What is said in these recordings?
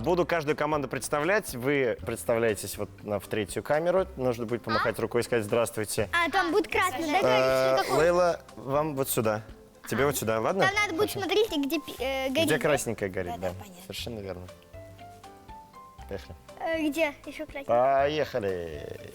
Буду каждую команду представлять. Вы представляетесь вот в третью камеру. Нужно будет помахать рукой и сказать «Здравствуйте». А, там будет красный, да? Лейла, вам вот сюда. Тебе вот сюда, ладно? Там надо будет смотреть, где горит. Где красненькая горит, да. понятно. Совершенно верно. Поехали. Где еще красненький? Поехали.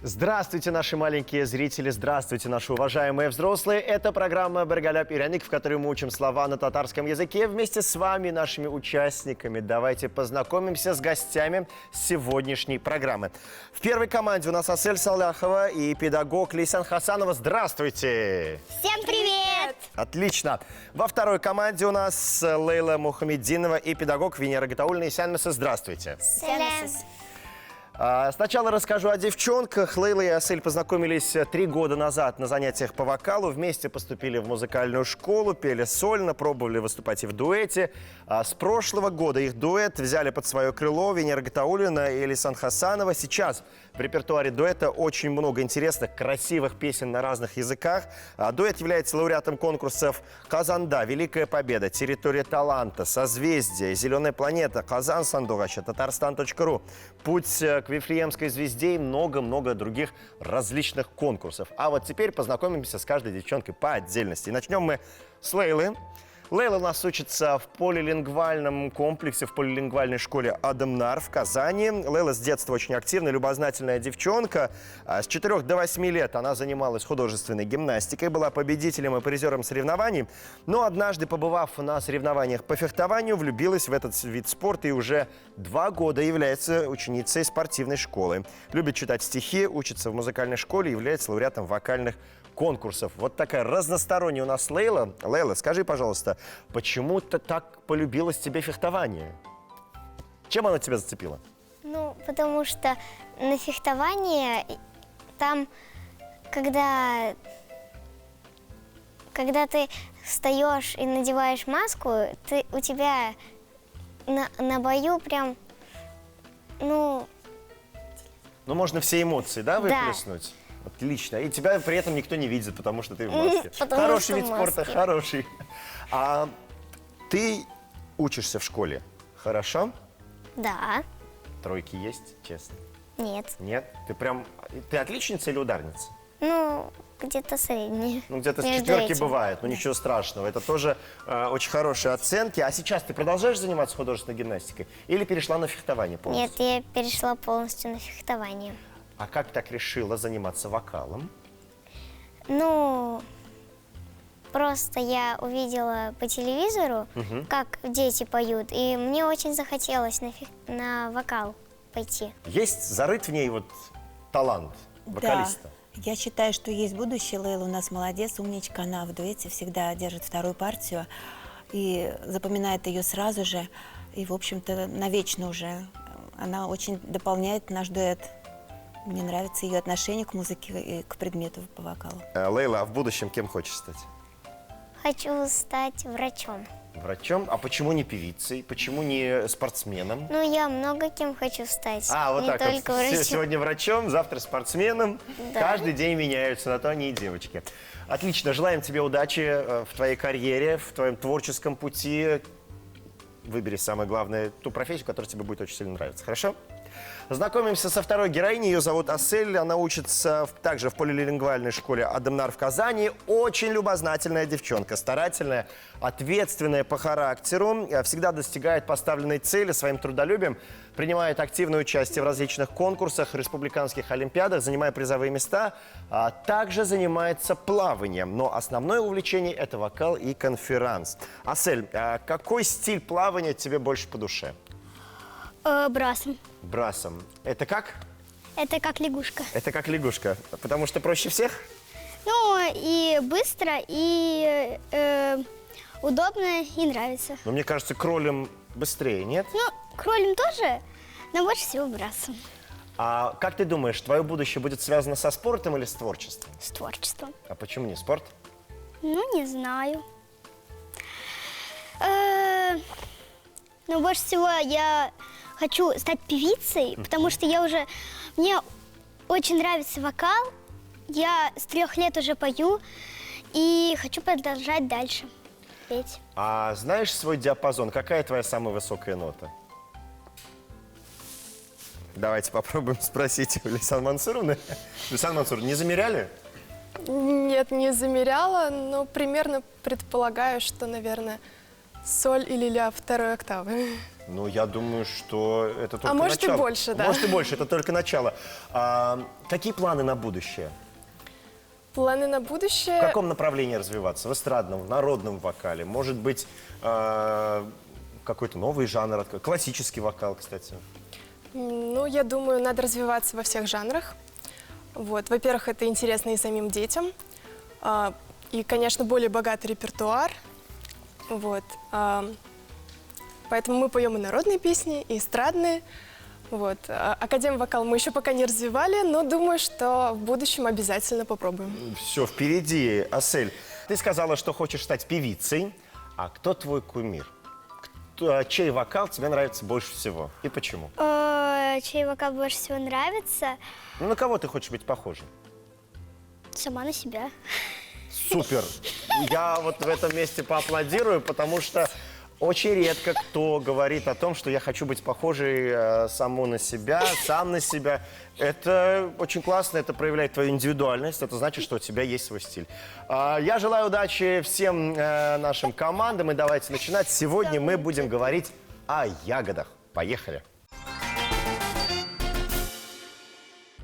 Здравствуйте, наши маленькие зрители, здравствуйте, наши уважаемые взрослые. Это программа «Бергаляп и Ряник», в которой мы учим слова на татарском языке вместе с вами, нашими участниками. Давайте познакомимся с гостями сегодняшней программы. В первой команде у нас Асель Саляхова и педагог Лейсан Хасанова. Здравствуйте! Всем привет! Отлично. Во второй команде у нас Лейла Мухаммеддинова и педагог Венера Гатаульна. Здравствуйте. Сначала расскажу о девчонках. Лейла и Асель познакомились 3 года назад на занятиях по вокалу. Вместе поступили в музыкальную школу, пели сольно, пробовали выступать и в дуэте. С прошлого года их дуэт взяли под свое крыло Венера Гатауллина и Лейсан Хасанова. Сейчас в репертуаре дуэта очень много интересных, красивых песен на разных языках. Дуэт является лауреатом конкурсов «Казанда», «Великая победа», «Территория таланта», «Созвездие», «Зеленая планета», «Казан Сандугача», «Татарстан.ру», «Путь к Вифлеемской звезде» и много-много других различных конкурсов. А вот теперь познакомимся с каждой девчонкой по отдельности. И начнем мы с Лейлы. Лейла у нас учится в полилингвальном комплексе, в полилингвальной школе «Адамнар» в Казани. Лейла с детства очень активная, любознательная девчонка. С 4 до 8 лет она занималась художественной гимнастикой, была победителем и призером соревнований. Но однажды, побывав на соревнованиях по фехтованию, влюбилась в этот вид спорта и уже 2 года является ученицей спортивной школы. Любит читать стихи, учится в музыкальной школе, является лауреатом вокальных конкурсов. Вот такая разносторонняя у нас Лейла. Лейла, скажи, пожалуйста, почему ты так полюбилось тебе фехтование? Чем оно тебя зацепило? Ну, потому что на фехтовании там, когда ты встаешь и надеваешь маску, у тебя на бою прям, Ну, можно все эмоции, да, выплеснуть? Отлично. И тебя при этом никто не видит, потому что ты в маске. Хороший вид спорта, хороший. А ты учишься в школе, хорошо? Да. Тройки есть, честно? Нет. Нет? Ты отличница или ударница? Ну, где-то средние. Ну, где-то с Между 4 этим. бывает, но ничего страшного. Это тоже очень хорошие оценки. А сейчас ты продолжаешь заниматься художественной гимнастикой или перешла на фехтование полностью? Нет, я перешла полностью на фехтование. А как так решила заниматься вокалом? Ну, просто я увидела по телевизору, как дети поют, и мне очень захотелось на вокал пойти. Есть зарыт в ней вот талант вокалиста? Да, я считаю, что есть будущее. Лейла у нас молодец, умничка. Она в дуэте всегда держит вторую партию и запоминает ее сразу же. И, в общем-то, навечно уже. Она очень дополняет наш дуэт. Мне нравится ее отношение к музыке и к предмету по вокалу. Лейла, а в будущем кем хочешь стать? Хочу стать врачом. Врачом? А почему не певицей? Почему не спортсменом? Ну, я много кем хочу стать, Вот не так только вот. врачом. Сегодня врачом, завтра спортсменом. Да. Каждый день меняются, на то они и девочки. Отлично, желаем тебе удачи в твоей карьере, в твоем творческом пути. Выбери, самое главное, ту профессию, которая тебе будет очень сильно нравиться. Хорошо? Знакомимся со второй героиней. Ее зовут Асель. Она учится также в полилингвальной школе «Адамнар» в Казани. Очень любознательная девчонка, старательная, ответственная по характеру. Всегда достигает поставленной цели своим трудолюбием. Принимает активное участие в различных конкурсах, республиканских олимпиадах, занимая призовые места. Также занимается плаванием. Но основное увлечение – это вокал и конферанс. Асель, какой стиль плавания тебе больше по душе? Брасом. Брасом. Это как? Это как лягушка. Это как лягушка, потому что проще всех? Ну, и быстро, и удобно, и нравится. Но мне кажется, кролем быстрее, нет? Ну, кролем тоже, но больше всего брасом. А как ты думаешь, твое будущее будет связано со спортом или с творчеством? С творчеством. А почему не спорт? Ну, не знаю. Но больше всего я хочу стать певицей, потому что мне очень нравится вокал. Я с 3 лет уже пою и хочу продолжать дальше петь. А знаешь свой диапазон? Какая твоя самая высокая нота? Давайте попробуем спросить у Лейсан Мансуровны. Лейсан Мансуровна, не замеряли? Нет, не замеряла, но примерно предполагаю, что, наверное, соль или ля 2-й октавы. Ну, я думаю, что это только может и начало. больше, да. Может и больше, это только начало. Какие планы на будущее? Планы на В будущее? каком направлении развиваться? В эстрадном, в народном вокале? Может быть, какой-то новый жанр? Классический вокал, кстати. Ну, я думаю, надо развиваться во всех жанрах. Вот. Во-первых, это интересно и самим детям. И, конечно, более богатый репертуар. Вот. Поэтому мы поем и народные песни, и эстрадные. Вот. Академ-вокал мы еще пока не развивали, но думаю, что в будущем обязательно попробуем. Все, впереди. Асель, ты сказала, что хочешь стать певицей. А кто твой кумир? Чей вокал тебе нравится больше всего? И почему? Чей вокал больше всего нравится? Ну, на кого ты хочешь быть похожа? Сама на себя. Супер! Я вот в этом месте поаплодирую, потому что очень редко кто говорит о том, что я хочу быть похожей саму на себя, сам на себя. Это очень классно, это проявляет твою индивидуальность, это значит, что у тебя есть свой стиль. Я желаю удачи всем нашим командам, и давайте начинать. Сегодня мы будем говорить о ягодах. Поехали!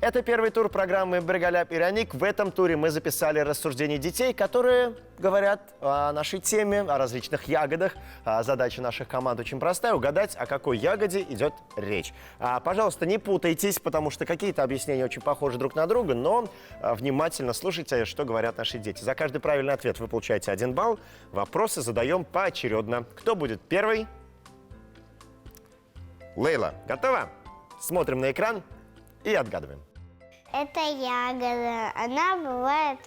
Это первый тур программы «Брегаляп и Ряник». В этом туре мы записали рассуждения детей, которые говорят о нашей теме, о различных ягодах. Задача наших команд очень простая – угадать, о какой ягоде идет речь. Пожалуйста, не путайтесь, потому что какие-то объяснения очень похожи друг на друга, но внимательно слушайте, что говорят наши дети. За каждый правильный ответ вы получаете 1 балл. Вопросы задаем поочередно. Кто будет первый? Лейла, готова? Смотрим на экран и отгадываем. Это ягода. Она бывает,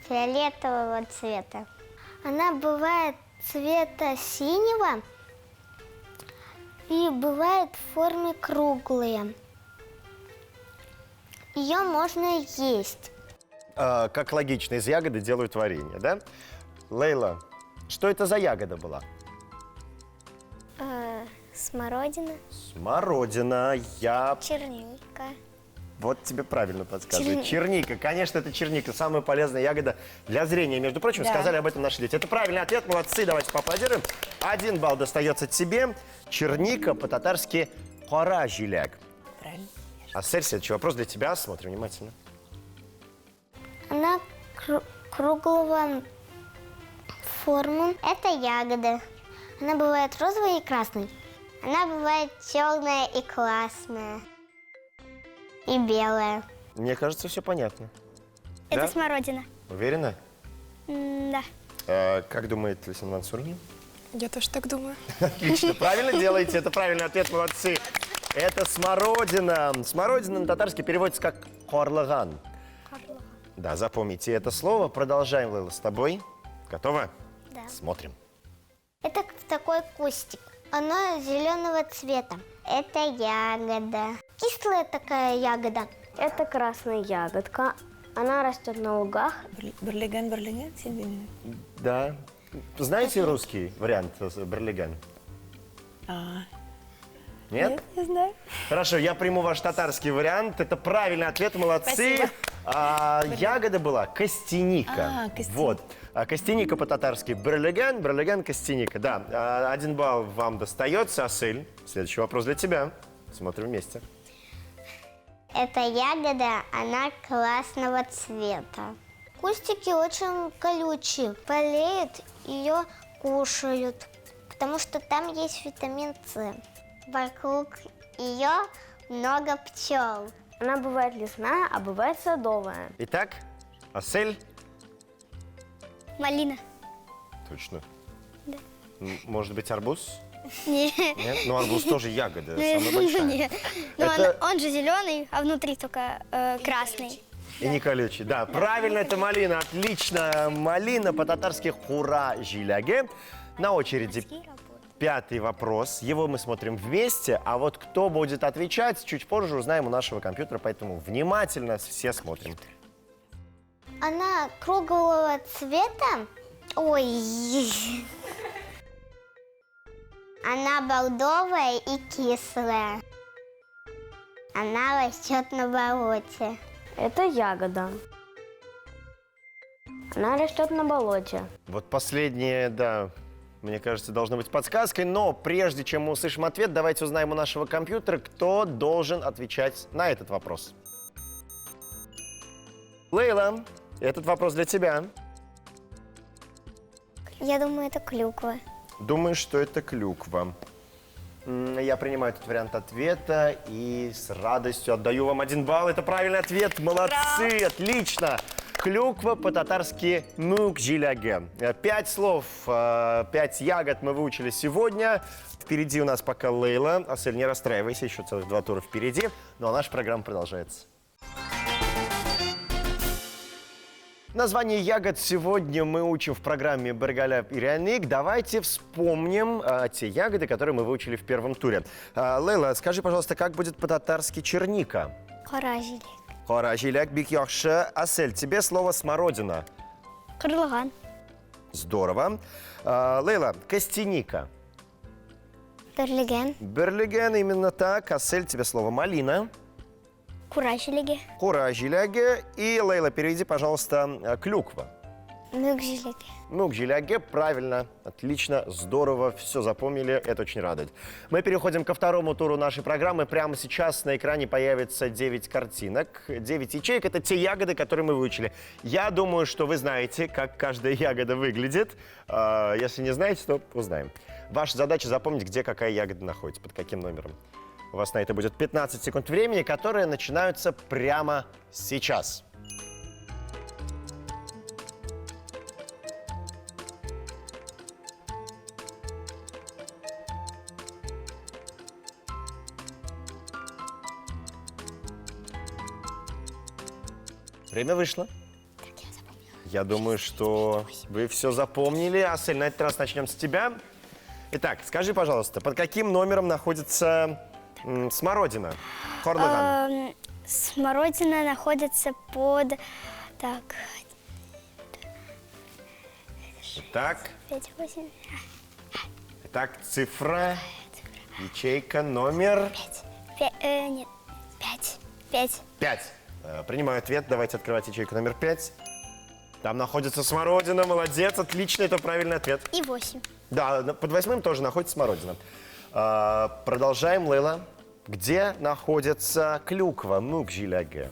фиолетового цвета. Она бывает цвета синего и бывает в форме круглые. Ее можно есть. Как логично, из ягоды делают варенье, да? Лейла, что это за ягода была? Смородина. Смородина. Черника. Вот тебе правильно подсказывают. Черника. Конечно, это черника. Самая полезная ягода для зрения. Между прочим, Да. сказали об этом наши дети. Это правильный ответ. Молодцы. Давайте поаплодируем. 1 балл достается тебе. Черника по-татарски «кора жиляк». Правильно. Асель, следующий вопрос для тебя. Смотрим внимательно. Она круглого формы. Это ягода. Она бывает розовой и красной. Она бывает черная и красная. И белая. Мне кажется, все понятно. Это Да? смородина. Уверена? Да. Как думает Лейсан Мансуровна? Я тоже так думаю. Отлично, правильно делаете, это правильный ответ, молодцы. Это смородина. Смородина на татарский переводится как «хорлаган». Да, запомните это слово. Продолжаем, Лейла, с тобой. Готова? Да. Смотрим. Это такой кустик. Она зеленого цвета. Это ягода. Кислая такая ягода. Это красная ягодка. Она растет на лугах. Берлиген, Берлиген, Да. Знаете русский вариант берлиген? Нет? Не знаю. Хорошо, я приму ваш татарский вариант. Это правильный ответ, молодцы. Ягода была костяника. Костяника. Вот. Костяника по-татарски берлиген, берлиген, костяника. Да, 1 балл вам достается. Асель, следующий вопрос для тебя. Смотрим вместе. Это ягода, она красного цвета. Кустики очень колючие. Болеют, ее кушают, потому что там есть витамин С. Вокруг ее много пчел. Она бывает лесная, а бывает садовая. Итак, Асель. Малина. Точно. Да. Может быть, арбуз? Нет. Нет? Ну, арбуз тоже ягода, самая большая. Нет. Но Это- он же зеленый, а внутри только красный. И не колючий. Да, правильно, это малина. Отлично. Малина по-татарски хура жиляге. На очереди 5-й вопрос. Его мы смотрим вместе, а вот кто будет отвечать, чуть позже узнаем у нашего компьютера, поэтому внимательно все смотрим. Она круглого цвета. Ой. Она бордовая и кислая. Она растет на болоте. Это ягода. Она растет на болоте. Вот последнее, да, мне кажется, должно быть подсказкой, но прежде чем мы услышим ответ, давайте узнаем у нашего компьютера, кто должен отвечать на этот вопрос. Лейла, этот вопрос для тебя. Я думаю, это клюква. Думаю, что это клюква. Я принимаю этот вариант ответа и с радостью отдаю вам 1 балл. Это правильный ответ. Молодцы, отлично. Клюква по-татарски мукжиляге. 5 слов, 5 ягод мы выучили сегодня. Впереди у нас пока Лейла. Асель, не расстраивайся, еще целых 2 тура впереди. Ну а наша программа продолжается. Название ягод сегодня мы учим в программе «Баргаля Иряник». Давайте вспомним те ягоды, которые мы выучили в первом туре. Лейла, скажи, пожалуйста, как будет по-татарски черника? Хоражили. Хоражиляк бик яхшы. Асель, тебе слово смородина. Кырлыган. Здорово. Лейла, костяника. Берлиген. Берлиген, именно так. Асель, тебе слово малина. Куражилиги. Хоражиляге. И, Лейла, переведи, пожалуйста, клюква. Мюкжилиги. Мукжиляге, правильно, отлично, здорово, все запомнили, это очень радует. Мы переходим ко второму туру нашей программы. Прямо сейчас на экране появится 9 картинок, 9 ячеек. Это те ягоды, которые мы выучили. Я думаю, что вы знаете, как каждая ягода выглядит. Если не знаете, то узнаем. Ваша задача запомнить, где какая ягода находится, под каким номером. У вас на это будет 15 секунд времени, которые начинаются прямо сейчас. Время вышло. Я думаю, что вы все запомнили. Асель, на этот раз начнем с тебя. Итак, скажи, пожалуйста, под каким номером находится смородина? Хорлыган. Смородина находится под... Так, Так, 5, 8, итак, цифра, ячейка, номер 5. Нет, 5. 5. 5. Принимаю ответ. Давайте открывать ячейку номер 5. Там находится смородина. Молодец, отлично, это правильный ответ. И 8. Да, под 8 тоже находится смородина. Продолжаем, Лейла. Где находится клюква? Мукжиляге.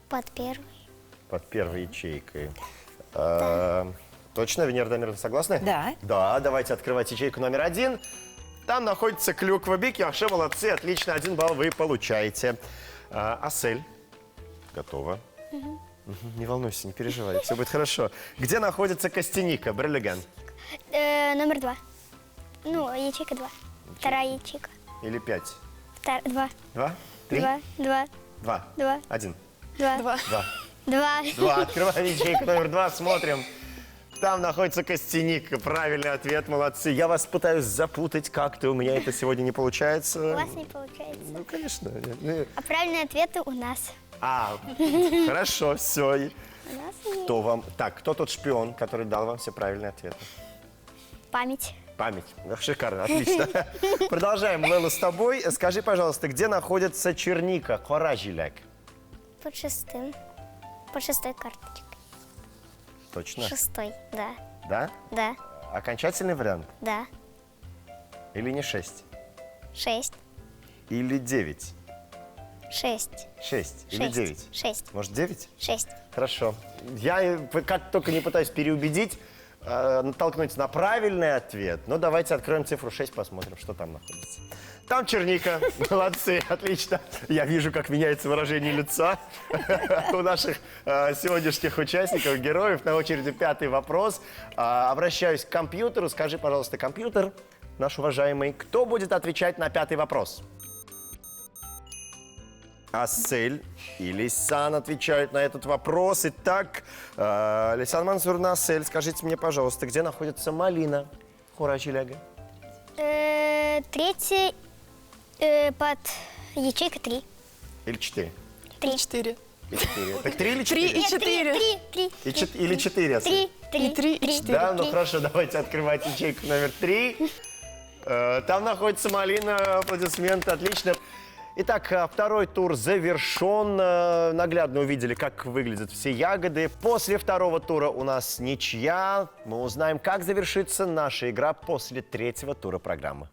Под 1. Под первой ячейкой. Точно, Венера Дамировна, согласны? Да. Да, давайте открывать ячейку номер 1. Там находится клюква. Бик, яхше, молодцы, отлично, 1 балл вы получаете. Асель, готова. Не волнуйся, не переживай, все будет хорошо. Где находится костяника? Берлиген. Номер 2. Ну, ячейка 2. Вторая ячейка. Или 5? 2. 2? 3? 2. 2. 2. 2. 1. 2. 2. 2. 2. 2. Открываем ячейку номер 2, смотрим. Там находится костяника. Правильный ответ, молодцы. Я вас пытаюсь запутать как-то, у меня это сегодня не получается. У вас не получается. Ну, конечно. А правильные ответы у нас. Хорошо, все. У нас есть Кто вам... Так, кто тот шпион, который дал вам все правильные ответы? память. Память. Шикарно, отлично. Продолжаем, Лейла, с тобой. Скажи, пожалуйста, где находится черника? Хоражиляк. Под 6. Под 6 карточкой. Точно? 6, да. Да? Да. Окончательный вариант? Да. Или не 6? 6. Или 9? 6. 6 или 9? 6. Может, 9? 6. Хорошо. Я как только не пытаюсь переубедить, натолкнуть на правильный ответ. Но давайте откроем цифру 6, посмотрим, что там находится. Там черника. Молодцы, отлично. Я вижу, как меняется выражение лица у наших сегодняшних участников, героев. На очереди 5-й вопрос. Обращаюсь к компьютеру. Скажи, пожалуйста, компьютер, наш уважаемый. Кто будет отвечать на 5-й вопрос? Асель и Лейсан отвечают на этот вопрос. Итак, Лейсан Мансуровна, Асель, скажите мне, пожалуйста, где находится малина? Хура-Жиляга. Третий под ячейкой 3. Или 4? 3. 4. И 4. Так 3 или 3 4? и 4. 3. Или 4, Асель? 3. И 3, и 4. Да, ну хорошо, давайте открывать ячейку номер 3. Там находится малина, аплодисменты, отлично. Итак, второй тур завершен. Наглядно увидели, как выглядят все ягоды. После второго тура у нас ничья. Мы узнаем, как завершится наша игра после третьего тура программы.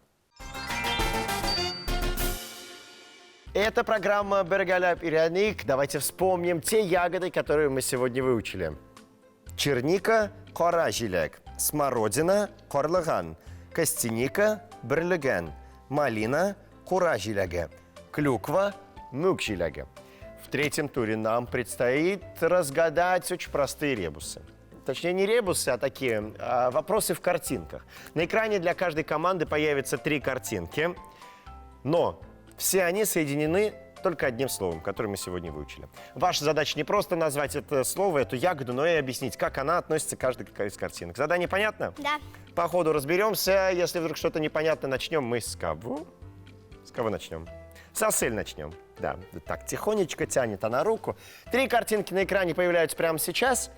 Это программа «Бергаляп и Ряник». Давайте вспомним те ягоды, которые мы сегодня выучили. Черника – кора-жиляк, смородина – корлыган, костяника – берлеген, малина – кура-жиляге, клюква – мук-жиляге. В третьем туре нам предстоит разгадать очень простые ребусы. Точнее, не ребусы, а такие вопросы в картинках. На экране для каждой команды появится 3 картинки, но все они соединены только одним словом, которое мы сегодня выучили. Ваша задача не просто назвать это слово, эту ягоду, но и объяснить, как она относится к каждой из картинок. Задание понятно? Да. По ходу разберемся. Если вдруг что-то непонятно, начнем мы с кого? С кого начнем? С Асель начнем. Да, так, тихонечко тянет она руку. 3 картинки на экране появляются прямо сейчас.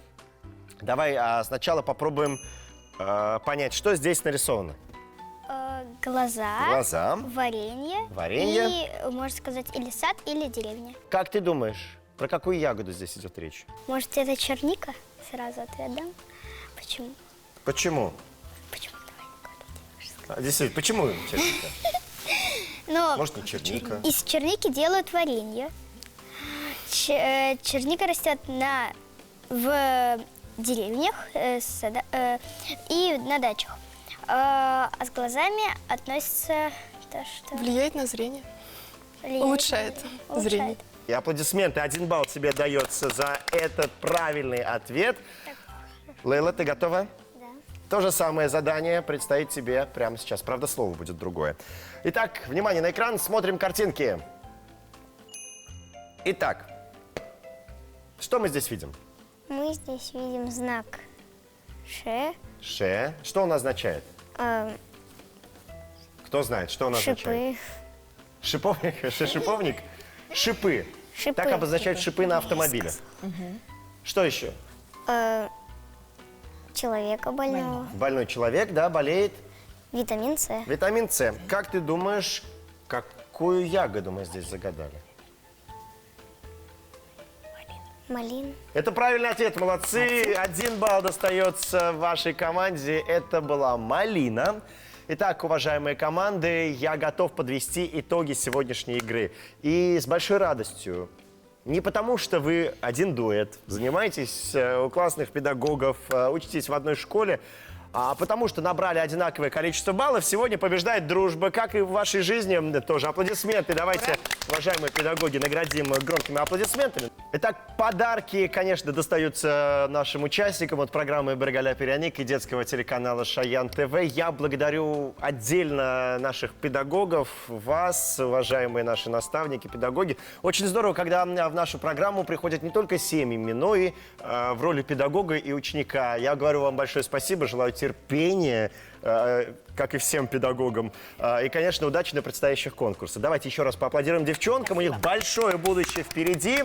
Давай сначала попробуем понять, что здесь нарисовано. Глаза. Глаза. Варенье. Варенье. И, можно сказать, или сад, или деревня. Как ты думаешь, про какую ягоду здесь идет речь? Может, это черника? Сразу ответ дам. Почему? Почему? Почему? Давай. Действительно, почему черника? Но Может, не черника? из черники делают варенье. Черника растет в деревнях и на дачах. А с глазами относится то, что... Влияет на зрение. влияет. Улучшает зрение. И аплодисменты. 1 балл тебе дается за этот правильный ответ. Лейла, ты готова? Да. То же самое задание предстоит тебе прямо сейчас. Правда, слово будет другое. Итак, внимание на экран, смотрим картинки. Итак, что мы здесь видим? Мы здесь видим знак Ш. Ше. Что он означает? Кто знает, что он означает? Шипы. Шиповник? Шиповник? Шипы. Шипы. Так обозначают шипы на автомобиле. Что еще? Человека больного. Больной человек, да, болеет. Витамин С. Витамин С. Как ты думаешь, какую ягоду мы здесь загадали? Малина. Это правильный ответ, молодцы. 1 балл достается вашей команде. Это была малина. Итак, уважаемые команды, я готов подвести итоги сегодняшней игры. И с большой радостью. Не потому, что вы один дуэт, занимаетесь у классных педагогов, учитесь в одной школе, а потому что набрали одинаковое количество баллов. Сегодня побеждает дружба, как и в вашей жизни. Тоже аплодисменты. Давайте, уважаемые педагоги, наградим громкими аплодисментами. Итак, подарки, конечно, достаются нашим участникам от программы «Бергаляп и Ряник» и детского телеканала «Шаян ТВ». Я благодарю отдельно наших педагогов, вас, уважаемые наши наставники, педагоги. Очень здорово, когда в нашу программу приходят не только семьями, но и в роли педагога и ученика. Я говорю вам большое спасибо, желаю терпения, как и всем педагогам. И, конечно, удачи на предстоящих конкурсах. Давайте еще раз поаплодируем девчонкам. У них большое будущее впереди.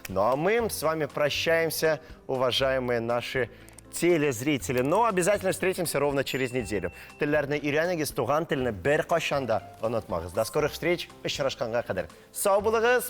Ну а мы с вами прощаемся, уважаемые наши телезрители. Но обязательно встретимся ровно через неделю. До скорых встреч. Пока-пока. Сау булыгыз.